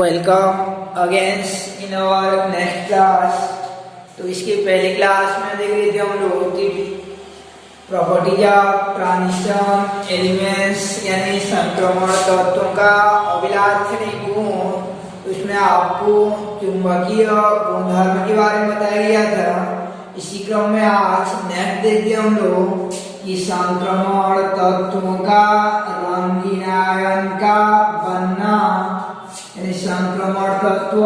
Welcome again in our next class. तो इसके पहले क्लास में देख रहे थे हम लोग की प्रॉपर्टीज ऑफ ट्रांजिशन एलिमेंट्स यानी संक्रमण तत्वों का अभिलाक्षणी गुण। उसमें आपको चुंबकीय गुणधर्म के बारे में बताया गया था। इसी क्रम में आज नेक्स्ट देखते हम लोग कि संक्रमण तत्वों का रंगीनायन का बनना, यानी संक्रमण तत्व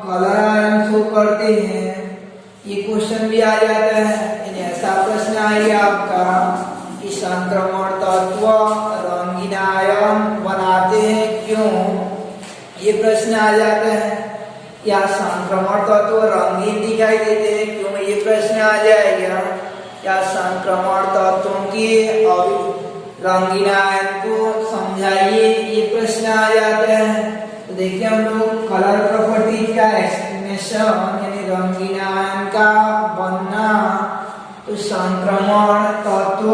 कलर आयन शो करते हैं। ये क्वेश्चन भी आ जाता है, यानी ऐसा प्रश्न आएगा आपका कि संक्रमण तत्व रंगीन आयन बनाते हैं क्यों, ये प्रश्न आ जाता है। या संक्रमण तत्व रंगीन दिखाई देते हैं क्यों, ये प्रश्न आ जाएगा। या संक्रमण तत्वों के रंगीन आयन को समझाइए, ये प्रश्न आ जाता है। तो देखिए हम लोग कलर प्रॉपर्टी का एक्सप्लेनेशन यानी रंगीन आयन का बनना। तो संक्रमण तत्व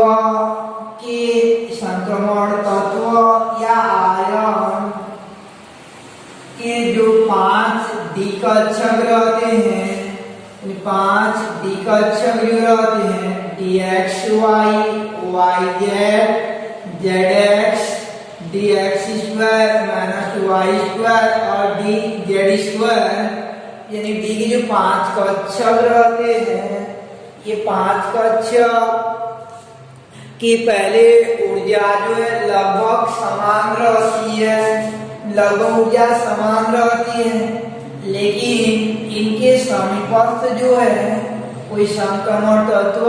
या आयन के जो 5 दिक्कक्षक रहते हैं, 5 दिक्कक्षक जो रहते हैं dxy, yz, zx, dx square minus y square और dz स्क्वायर, यानी d के जो 5 कक्षक रहते हैं, ये 5 कक्षक की पहले ऊर्जा जो है लगभग समान रहती है, लगभग ऊर्जा समान रहती है। लेकिन इनके समीपस्थ जो है कोई संक्रमण तत्व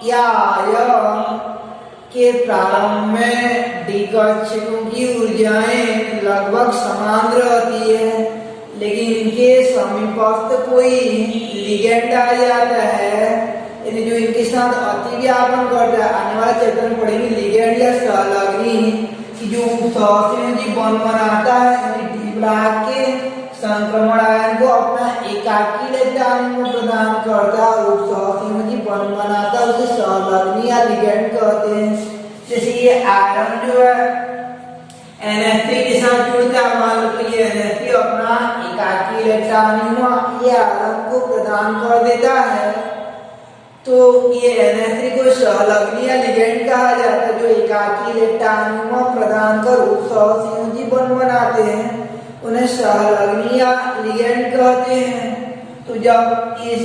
या आयन के प्रारंभ में दिक्कक्षकों की ऊर्जाएं लगभग समान रहती है, लेकिन इनके समीपस्थ कोई लिगेंड आ जाता है, यानी जो इनके साथ अतिव्यापन करता है। आने वाला चैप्टर में पढ़ेंगे लिगेंड या सहलग्नी कि जो सहसंयोजी बंध बनाता है, यानी डी ब्लॉक के संक्रमण आयन को अपना एकाकी इलेक्ट्रॉन में प्रदान करता है और सहसंयोजी बंध बनाता है, उसे सहलग्नी या लिगेंड कहते हैं। जैसे ये आयरन जो है NH3 के साथ जुड़ता है, मान लो तो ये NH3 अपना एकाकी इलेक्ट्रॉन ये आयरन को प्रदान कर देता है, तो ये NH3 को सहलग्नी या लिगेंड कहा जाता है, जो एकाकी इलेक्ट्रॉन प्रदान कर सहसंयोजी बंध बनाते हैं, उन्हें सहलग्नी या लिगेंड कहते हैं। तो जब इस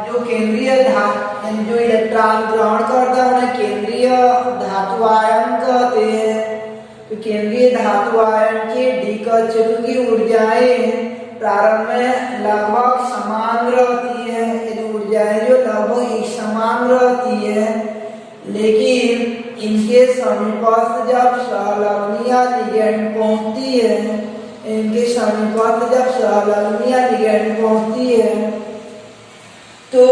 जो केंद्रीय धातु यानी जो इलेक्ट्रॉन ग्रहण करता है उन्हें केंद्रीय धातु आयन कहते हैं। तो केंद्रीय धातु आयन के दिक्कक्षकों की ऊर्जाएं प्रारंभ में लगभग समान रहती है, ये ऊर्जाएं जो लगभग एक समान रहती है, लेकिन इनके समीपस्थ जब सहलग्नी या लिगेंड पहुंचती है, इनके समीपस्थ जब सहलग्नी या लिगेंड पहुंचती है, तो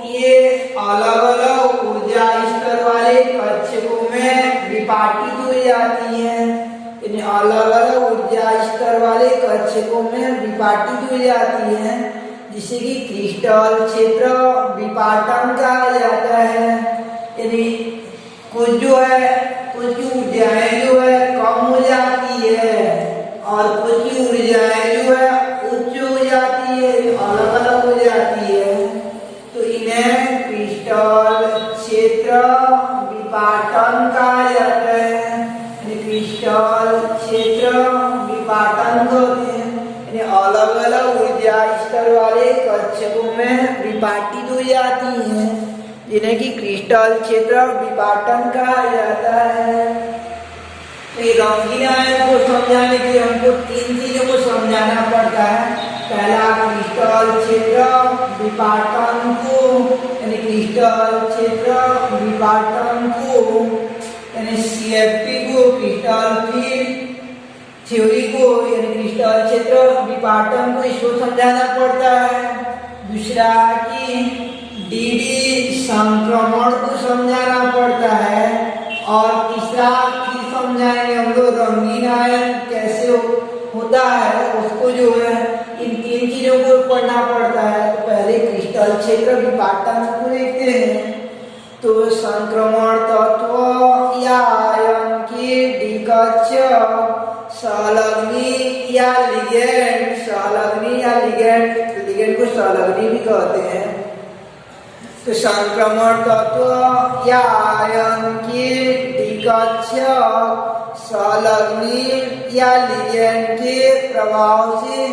ये अलग अलग ऊर्जा स्तर वाले कक्षकों में विभाजित हो जाती है, यानी अलग अलग ऊर्जा स्तर वाले कक्षकों में विभाजित हो जाती है, जिसे कि क्रिस्टल क्षेत्र विपाटन कहा जाता है। यानी कुछ जो है कुछ ऊर्जाएं जो है कम हो जाती है और कुछ ऊर्जाएं जो है उच्च हो जाती है, अलग अलग हो जाती है। तो इन्हें क्रिस्टल क्षेत्र विपाटन कहा जाता है, क्रिस्टल क्षेत्र विपाटन कहते हैं, यानी अलग अलग ऊर्जा स्तर वाले कक्षकों में विभाजित हो जाती हैं, जिन्हें कि क्रिस्टल क्षेत्र विपाटन कहा जाता है। तो ये रंगीन आयन को समझाने के लिए हमको 3 चीजों को समझाना पड़ता है। पहला क्रिस्टल क्षेत्र विपाटन को, यानी क्रिस्टल क्षेत्र विपाटन को, यानी CFT को, क्रिस्टल फील्ड थ्योरी को, यानी क्रिस्टल क्षेत्र विपाटन को, इसको समझाना पड़ता है। दूसरा कि DD संक्रमण को समझाना पड़ता है, और तीसरा कि समझाएंगे हम लोग रंगीन आयन कैसे होता है, उसको जो है इन 3 चीजों को पढ़ना पड़ता है। तो पहले क्रिस्टल क्षेत्र विपाटन को देखते हैं। तो संक्रमण तत्व या आयन के दिक्कक्षक सहलग्नी या लिगेंड, सहलग्नी या लिगेंड, लिगेंड को सहलग्नी भी कहते हैं। तो संक्रमण तत्व या आयन के डिकक्षक सहलग्नी या लिगेंड के प्रभाव से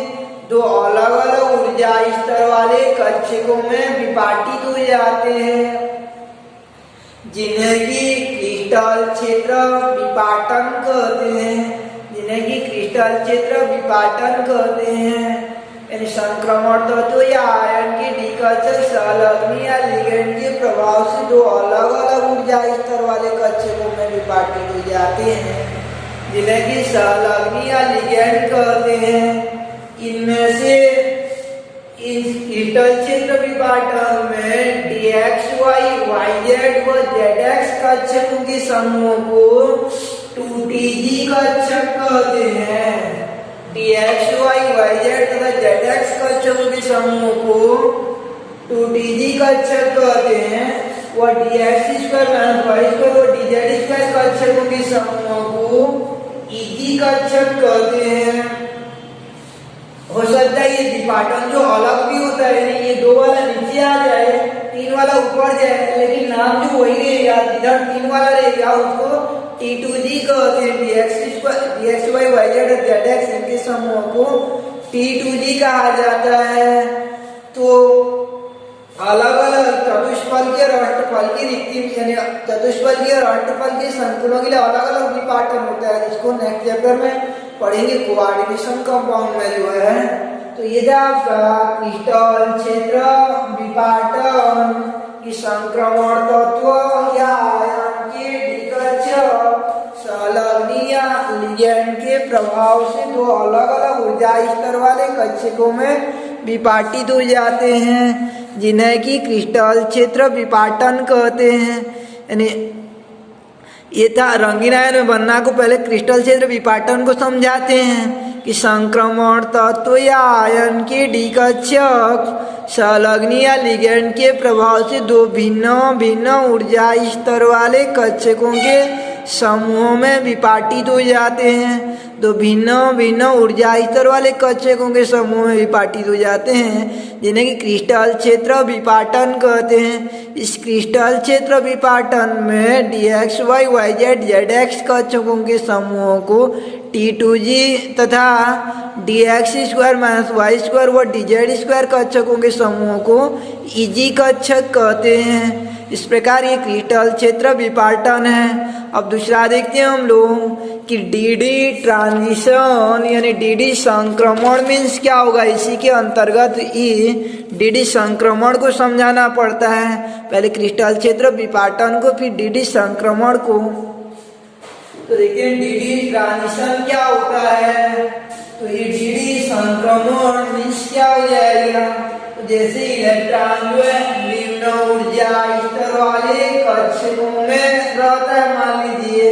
दो अलग अलग ऊर्जा स्तर वाले कक्षकों में विपाटित हो जाते हैं, जिन्हें की क्रिस्टल क्षेत्र विपाटन कहते हैं, जिन्हें की क्रिस्टल क्षेत्र विपाटन कहते हैं। यानी संक्रमण तत्व या आयन के डिकक्षक सहलग्नी या लिगेंड के प्रभाव से दो अलग अलग ऊर्जा स्तर वाले कक्षकों में विपाटित हो जाते हैं, जिन्हें की सहलग्नी या लिगेंड कहते हैं। इनमें से इस क्रिस्टल क्षेत्र विपाटन में dxy, yz व zx कक्षकों के समूह को 2tg कक्षक कहते हैं। dxy, yz तथा zx कक्षकों के समूह को 2tg कक्षक कहते हैं। व dx स्क्वायर y स्क्वायर व dz स्क्वायर कक्षकों के समूह को eg कक्षक कहते हैं। हो सकता है ये विपाटन जो अलग भी होता है, ये 2 वाला नीचे आ जाए, 3 वाला ऊपर जाए, लेकिन नाम जो वही रहेगा, जिधर 3 वाला रहेगा उसको T2G कहते हैं। dxy, yz और zx इनके समूह को T2G कहा जाता है। तो अलग अलग चतुष्फल के राष्ट्रफल की रिक्ति, यानी चतुष्फल के राष्ट्रफल के संकुलों के लिए अलग अलग विपाटन होता है, इसको नेक्स्ट चैप्टर में पढ़ेंगे कोऑर्डिनेशन कंपाउंड में जो है। तो ये जो आपका क्रिस्टल क्षेत्र विपाटन की संक्रमण तत्व या आयन के डिकक्षक सहलग्नी या लिगेंड के प्रभाव से दो अलग अलग ऊर्जा स्तर वाले कक्षकों में विपाटित हो जाते हैं, जिन्हें की क्रिस्टल क्षेत्र विपाटन कहते हैं। यानी ये था रंगीन आयन में बनना को पहले क्रिस्टल क्षेत्र विपाटन को समझाते हैं कि संक्रमण तत्व या आयन के डिकक्षक सहलग्नी या लिगेंड के प्रभाव से दो भिन्न भिन्न ऊर्जा स्तर वाले कक्षकों के समूहों में विपाटित हो जाते हैं। दो भिन्न भिन्न ऊर्जा स्तर वाले कक्षकों के समूह में विपाटित हो जाते हैं, जिन्हें कि क्रिस्टल क्षेत्र विपाटन कहते हैं। इस क्रिस्टल क्षेत्र विपाटन में dxy, yz, zx कक्षकों के समूहों को T2G तथा dx square minus y square व dz स्क्वायर कक्षकों के समूहों को Eg कक्षक कहते हैं। इस प्रकार ये क्रिस्टल क्षेत्र विपाटन है। अब दूसरा देखते हैं हम लोग कि dd ट्रांजिशन यानी dd संक्रमण मीन्स क्या होगा। इसी के अंतर्गत ही dd संक्रमण को समझाना पड़ता है, पहले क्रिस्टल क्षेत्र विपाटन को फिर dd संक्रमण को। तो देखिए dd ट्रांजिशन क्या होता है। तो ये dd संक्रमण मीन्स क्या हो जाएगा। तो जैसे इलेक्ट्रॉन जो है निम्न ऊर्जा स्तर वाले कक्षकों में रहता है, मान लीजिए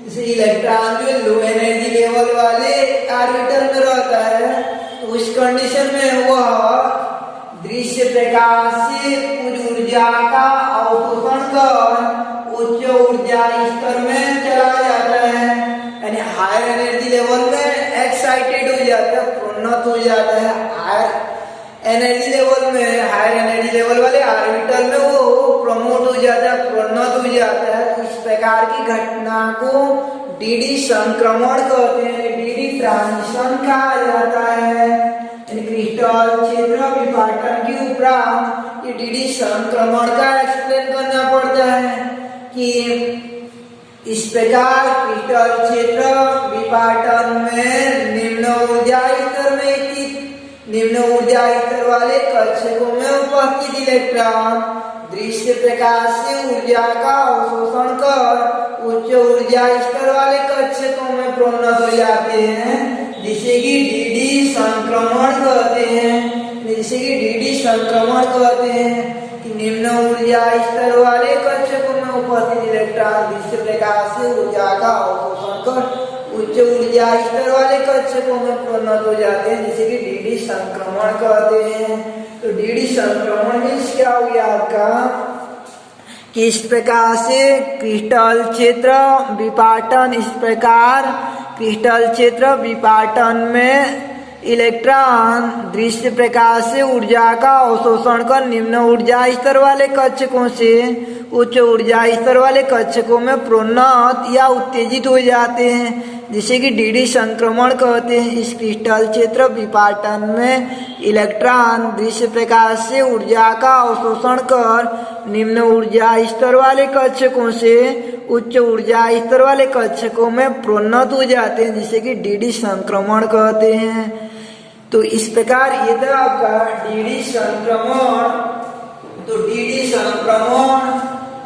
जैसे इलेक्ट्रॉन जो लो एनर्जी लेवल वाले ऑर्बिटल में रहता है, तो उस कंडीशन में वह दृश्य प्रकाश से कुछ ऊर्जा का अवशोषण कर उच्च ऊर्जा स्तर में चला जाता है, यानी हायर एनर्जी लेवल में एक्साइटेड हो जाता है, प्रोन्नत हो जाता है। हायर एनर्जी लेवल में, हायर एनर्जी लेवल वाले ऑर्बिटल में वो प्रमोट हो जाता है, प्रोन्नत हो जाता है। तो इस प्रकार की घटना को dd संक्रमण कहते हैं, dd ट्रांजिशन कहा जाता है। क्रिस्टल क्षेत्र विपाटन के उपरांत ये dd संक्रमण का एक्सप्लेन करना पड़ता है कि इस प्रकार क्रिस्टल क्षेत्र विपाटन में निम्न ऊर्जा स्तर में स्थित निम्न ऊर्जा स्तर वाले कक्षकों में उपस्थित इलेक्ट्रॉन दृश्य प्रकाश से ऊर्जा का अवशोषण कर उच्च ऊर्जा स्तर वाले कक्षकों में प्रोन्नत हो जाते हैं, जिसे कि dd संक्रमण कहते हैं। जिसे कि dd संक्रमण कहते हैं कि निम्न ऊर्जा स्तर वाले कक्षकों में उपस्थित इलेक्ट्रॉन दृश्य प्रकाश से ऊर्जा का अवशोषण कर उच्च ऊर्जा स्तर वाले कक्षकों में प्रोन्नत हो जाते हैं, जिसे कि dd संक्रमण कहते हैं। तो dd संक्रमण मीन्स क्या हो गया आपका कि इस प्रकार से क्रिस्टल क्षेत्र विपाटन इस प्रकार क्रिस्टल क्षेत्र विपाटन में इलेक्ट्रॉन दृश्य प्रकाश से ऊर्जा का अवशोषण कर निम्न ऊर्जा स्तर वाले कक्षकों से उच्च ऊर्जा स्तर वाले कक्षकों में प्रोन्नत या उत्तेजित हो जाते हैं, जिसे कि डीडी संक्रमण कहते हैं। इस क्रिस्टल क्षेत्र विपाटन में इलेक्ट्रॉन दृश्य प्रकाश से ऊर्जा का अवशोषण कर निम्न ऊर्जा स्तर वाले कक्षकों से उच्च ऊर्जा स्तर वाले कक्षकों में प्रोन्नत हो जाते हैं, जिसे कि डीडी संक्रमण कहते हैं। तो इस प्रकार ये था आपका डीडी संक्रमण। तो डीडी संक्रमण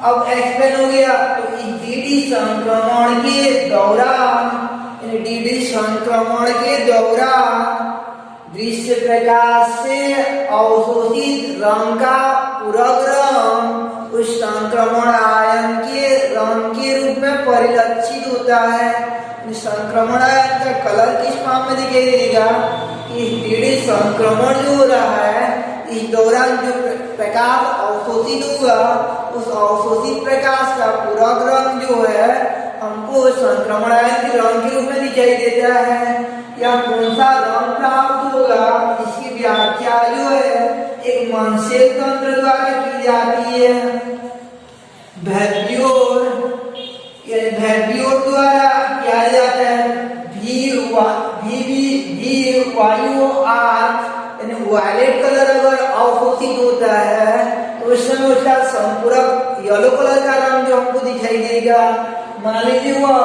अब एक्सप्लेन हो गया। तो इस डीडी संक्रमण के दौरान दृश्य प्रकाश से अवशोषित रंग का पूरक रंग उस संक्रमण आयन के रंग के रूप में परिलक्षित होता है। संक्रमण आयन का कलर किस फॉर्म में दिखाई देगा? इस डीडी संक्रमण जो हो रहा है इस दौरान जो प्रकाश अवशोषित होगा उस अवशोषित प्रकाश का पूरक रंग जो है हमको संक्रमण आयन के रंग के रूप में दिखाई देता है। या कौन सा रंग प्राप्त होगा इसकी व्याख्या जो है एक मनसेल तंत्र द्वारा की जाती है। वैब्योर द्वारा किया जाता है। वायु वायलेट कलर अगर अवशोषित होता है तो उस समय उसका संपूरक येलो कलर का रंग जो हमको दिखाई देगा। मान लीजिए वह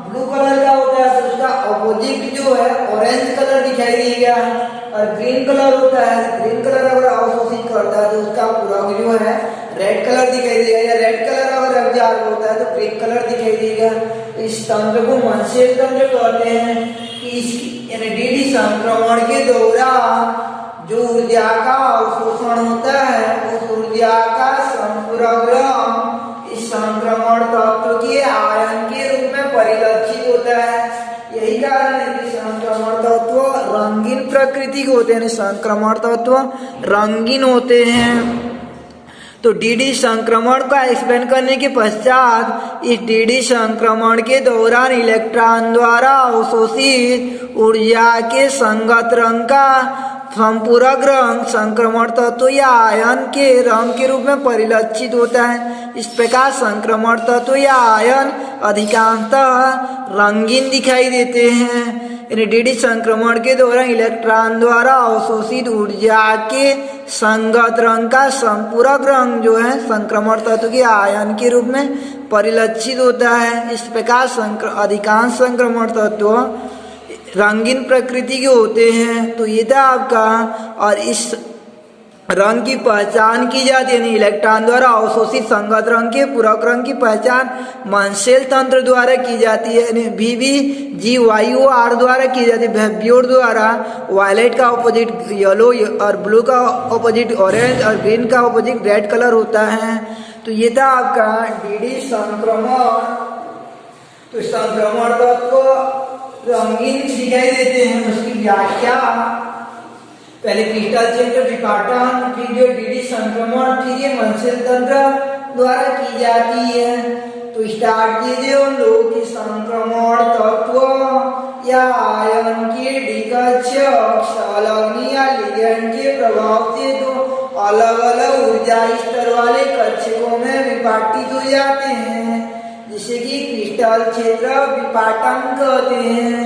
ब्लू कलर का होता है तो उसका अपोजिट जो है ऑरेंज कलर दिखाई देगा। और ग्रीन कलर होता है, ग्रीन कलर अगर अवशोषित करता है तो उसका पूरक जो है रेड कलर दिखाई देगा। या रेड कलर अगर एब्जॉर्ब होता है तो ग्रीन कलर दिखाई देगा। इस तंत्र को मनसेल तंत्र कहते हैं। कि इसकी डीडी संक्रमण के दौरान जो ऊर्जा का अवशोषण होता है उस ऊर्जा का संपूरक रंग इस संक्रमण तत्व के आयन के रूप में परिलक्षित होता है। यही कारण है कि संक्रमण तत्व रंगीन प्रकृति के होते हैं। संक्रमण तत्व रंगीन होते हैं। तो डीडी संक्रमण का एक्सप्लेन करने के पश्चात इस डीडी संक्रमण के दौरान इलेक्ट्रॉन द्वारा अवशोषित ऊर्जा के संगत रंग का संपूरक रंग संक्रमण तत्व या आयन के रंग के रूप में परिलक्षित होता है। इस प्रकार संक्रमण तत्व या आयन अधिकांशतः रंगीन दिखाई देते हैं। डीडी संक्रमण के दौरान इलेक्ट्रॉन द्वारा अवशोषित ऊर्जा के संगत रंग का संपूरक रंग जो है संक्रमण तत्व के आयन के रूप में परिलक्षित होता है। इस प्रकार अधिकांश संक्रमण तत्व रंगीन प्रकृति के होते हैं। तो ये था आपका। और इस रंग की पहचान की जाती है इलेक्ट्रॉन द्वारा अवशोषित संगत रंग के पूरक रंग की पहचान मनसेल तंत्र द्वारा की जाती है। VBGYOR द्वारा की जाती है। वैब्योर द्वारा वायलेट का ऑपोजिट येलो और ब्लू का ऑपोजिट ऑरेंज और ग्रीन का ऑपोजिट रेड कलर होता है। तो ये था आपका डीडी संक्रमण। तो संक्रमण तत्व रंगीन दिखाई देते हैं। उसकी व्याख्या पहले क्रिस्टल क्षेत्र विपाटन फिर जो डीडी संक्रमण फिर ये मनसेल तंत्र द्वारा की जाती है। तो स्टार्ट कीजिए हम लोग की संक्रमण तत्व या आयन के डिकक्षक संलग्न या लिगेंड के प्रभाव से तो अलग अलग ऊर्जा स्तर वाले कक्षकों में विपाटित हो जाते हैं, जिसे कि क्रिस्टल क्षेत्र विपाटन कहते हैं।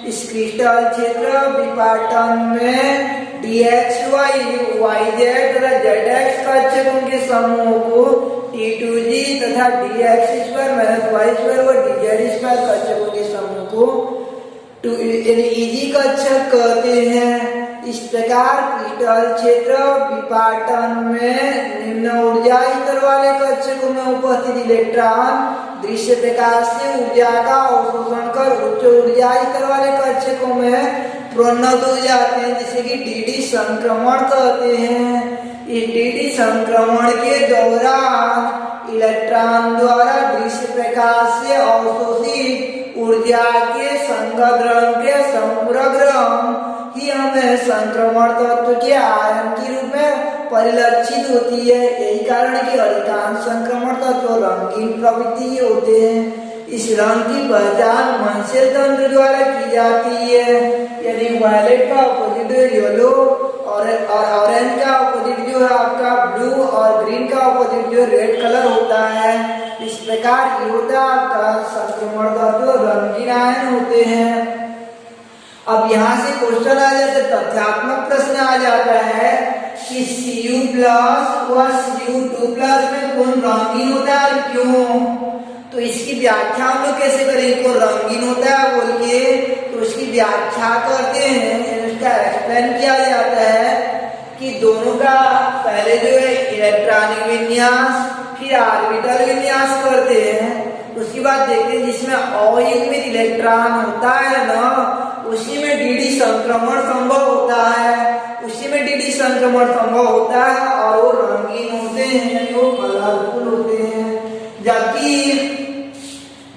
इस क्रिस्टल क्षेत्र विपाटन में DXY, YZ तथा ZX कक्षकों के समूह को T2G तथा DX2-Y2 व DZ2 कक्षकों के समूह को EG कक्षक कहते हैं। इस प्रकार क्रिस्टल क्षेत्र विपाटन में निम्न ऊर्जा स्तर वाले कक्षकों में उपस्थित इलेक्ट्रॉन दृश्य प्रकाश से ऊर्जा का अवशोषण कर उच्च ऊर्जा स्तर वाले कक्षकों में प्रोन्नत हो जाते हैं, जिसे कि डीडी संक्रमण कहते हैं। इस डीडी संक्रमण के दौरान इलेक्ट्रॉन द्वारा दृश्य प्रकाश से अवशोषित ऊर्जा के संगत रंग के संपूरक रंग ही हमें संक्रमण तत्व के आयन के रूप में परिलक्षित होती है। यही कारण है कि अधिकांश संक्रमण तत्व रंगीन प्रवृत्ति के होते हैं। इस रंग की पहचान मंसेल तंत्र द्वारा की जाती है, यानी वायलेट का अपोजिट येलो और ऑरेंज का अपोजिट जो है आपका ब्लू और ग्रीन का अपोजिट जो रेड कलर होता है। इस प्रकार ये होता है आपका संक्रमण तत्व, रंगीन आयन होते हैं। अब यहाँ से क्वेश्चन आ जाता है, तथ्यात्मक प्रश्न आ जाता है कि Cu प्लस व Cu2 प्लस में कौन रंगीन होता है और क्यों। तो इसकी व्याख्या हम लोग कैसे करें, कौन रंगीन होता है बोल के, तो उसकी व्याख्या करते हैं, उसका एक्सप्लेन किया जाता है कि दोनों का पहले जो है इलेक्ट्रॉनिक विन्यास फिर ऑर्बिटल विन्यास करते हैं। उसके बाद देखते हैं जिसमें अयुग्मित इलेक्ट्रॉन होता है ना, उसी में dd संक्रमण संभव होता है, उसी में dd संक्रमण संभव होता है और वो रंगीन होते हैं, यानी वो कलरफुल होते हैं। जबकि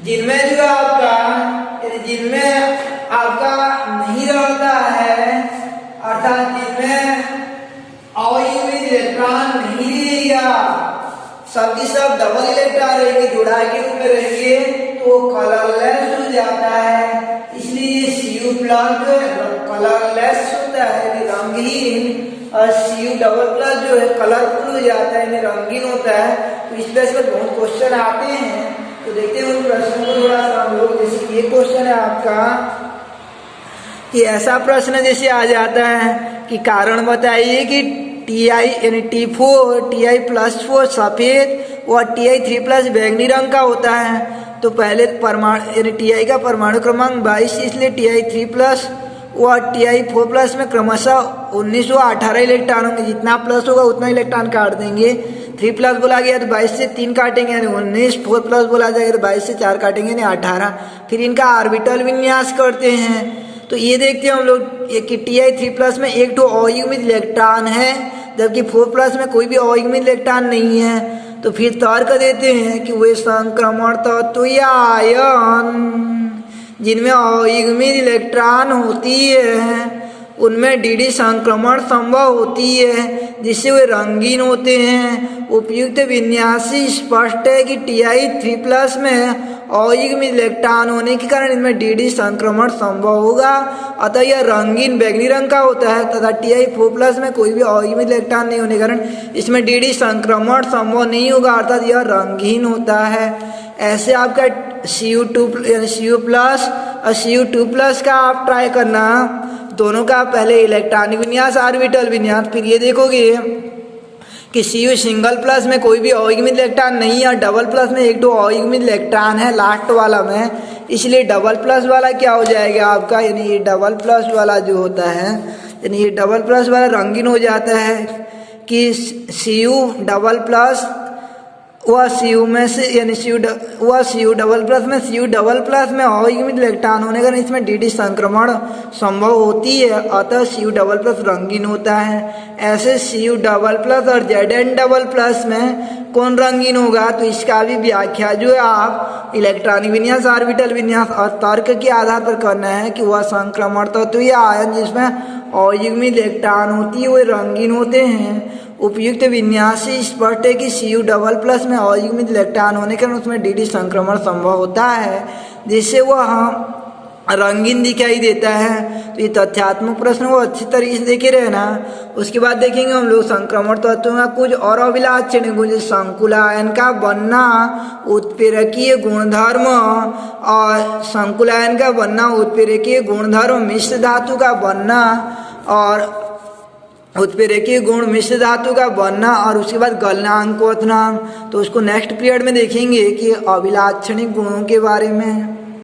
जिनमें जो आपका जिनमें आपका नहीं रहता है, अर्थात जिनमें अयुग्मित इलेक्ट्रॉन नहीं रहेगा, सबकी सब डबल इलेक्ट्रॉन रहेंगे, जुड़ाई के रूप में रहेंगे, तो कलरलेस हो जाता है। इसलिए Cu प्लस कलरलेस होता है, यानी रंगहीन, और Cu डबल प्लस जो है कलरफुल हो जाता है, यानी रंगीन होता है। तो इस तरह से बहुत क्वेश्चन आते हैं, तो देखते हैं उन प्रश्नों को थोड़ा सा हम लोग। जैसे ये क्वेश्चन है आपका कि ऐसा प्रश्न जैसे आ जाता है कि कारण बताइए कि Ti यानी T4 Ti प्लस 4 सफेद और Ti3 प्लस बैंगनी रंग का होता है। तो पहले परमाणु यानी Ti का परमाणु क्रमांक 22, इसलिए Ti3 प्लस और Ti4 प्लस में क्रमशः 19 और 18 इलेक्ट्रॉन होंगे। जितना प्लस होगा उतना इलेक्ट्रॉन काट देंगे। 3 प्लस बोला गया तो 22 से 3 काटेंगे यानी 19, 4 प्लस बोला जाएगा तो 22 से 4 काटेंगे यानी 18। फिर इनका ऑर्बिटल विन्यास करते हैं। तो ये देखते हैं हम लोग कि Ti3 प्लस में एक तो अयुग्मित इलेक्ट्रॉन है, जबकि 4 प्लस में कोई भी अयुग्मित इलेक्ट्रॉन नहीं है। तो फिर तर्क देते हैं कि वे संक्रमण तत्व या आयन जिनमें अयुग्मित इलेक्ट्रॉन होती है उनमें dd संक्रमण संभव होती है, जिससे वे रंगीन होते हैं। उपयुक्त विन्यासी स्पष्ट है कि Ti3 प्लस में अयुग्मित इलेक्ट्रॉन होने के कारण इनमें dd संक्रमण संभव होगा, अतः यह रंगीन बैंगनी रंग का होता है। तथा Ti4 प्लस में कोई भी अयुग्मित इलेक्ट्रॉन नहीं होने के कारण इसमें dd संक्रमण संभव नहीं होगा, अर्थात यह रंगहीन होता है। ऐसे आपका Cu2 यानी Cu प्लस और Cu2 प्लस का आप ट्राई करना, दोनों का पहले इलेक्ट्रॉनिक विन्यास ऑर्बिटल विन्यास, फिर ये देखोगे कि Cu सिंगल प्लस में कोई भी अयुग्मित इलेक्ट्रॉन नहीं है और डबल प्लस में एक तो अयुग्मित इलेक्ट्रॉन है लास्ट वाला में, इसलिए डबल प्लस वाला क्या हो जाएगा आपका, यानी ये डबल प्लस वाला जो होता है, यानी ये डबल प्लस वाला रंगीन हो जाता है कि Cu डबल प्लस वह Cu में से यानी Cu डबल प्लस में Cu डबल प्लस में अयुग्मित इलेक्ट्रॉन होने का इसमें dd संक्रमण संभव होती है, अतः Cu डबल प्लस रंगीन होता है। ऐसे Cu डबल प्लस और Zn डबल प्लस में कौन रंगीन होगा, तो इसका भी व्याख्या जो है आप इलेक्ट्रॉनिक विन्यास ऑर्बिटल विन्यास और तर्क के आधार पर करना है कि वह संक्रमण तत्व या आयन जिसमें अयुग्मित इलेक्ट्रॉन होती है वे रंगीन होते हैं। उपयुक्त विन्यासी स्पष्ट है कि Cu डबल प्लस में अयुग्मित इलेक्ट्रॉन होने के कारण उसमें dd संक्रमण संभव होता है, जिससे वह रंगीन दिखाई देता है। तो ये तथ्यात्मक प्रश्न वो अच्छी तरीके से देखे रहना। उसके बाद देखेंगे हम लोग संक्रमण तत्वों का कुछ और अभिलाक्षण गुण, संकुल आयन का बनना, उत्प्रेरकीय गुणधर्म और संकुल आयन का बनना, उत्प्रेरकीय गुणधर्म, मिश्र धातु का बनना और उत्प्रेरकीय गुण मिश्र धातु का बनना, और उसके बाद गलनांक क्वथनांक। तो उसको नेक्स्ट पीरियड में देखेंगे कि अभिलाक्षणिक गुणों के बारे में।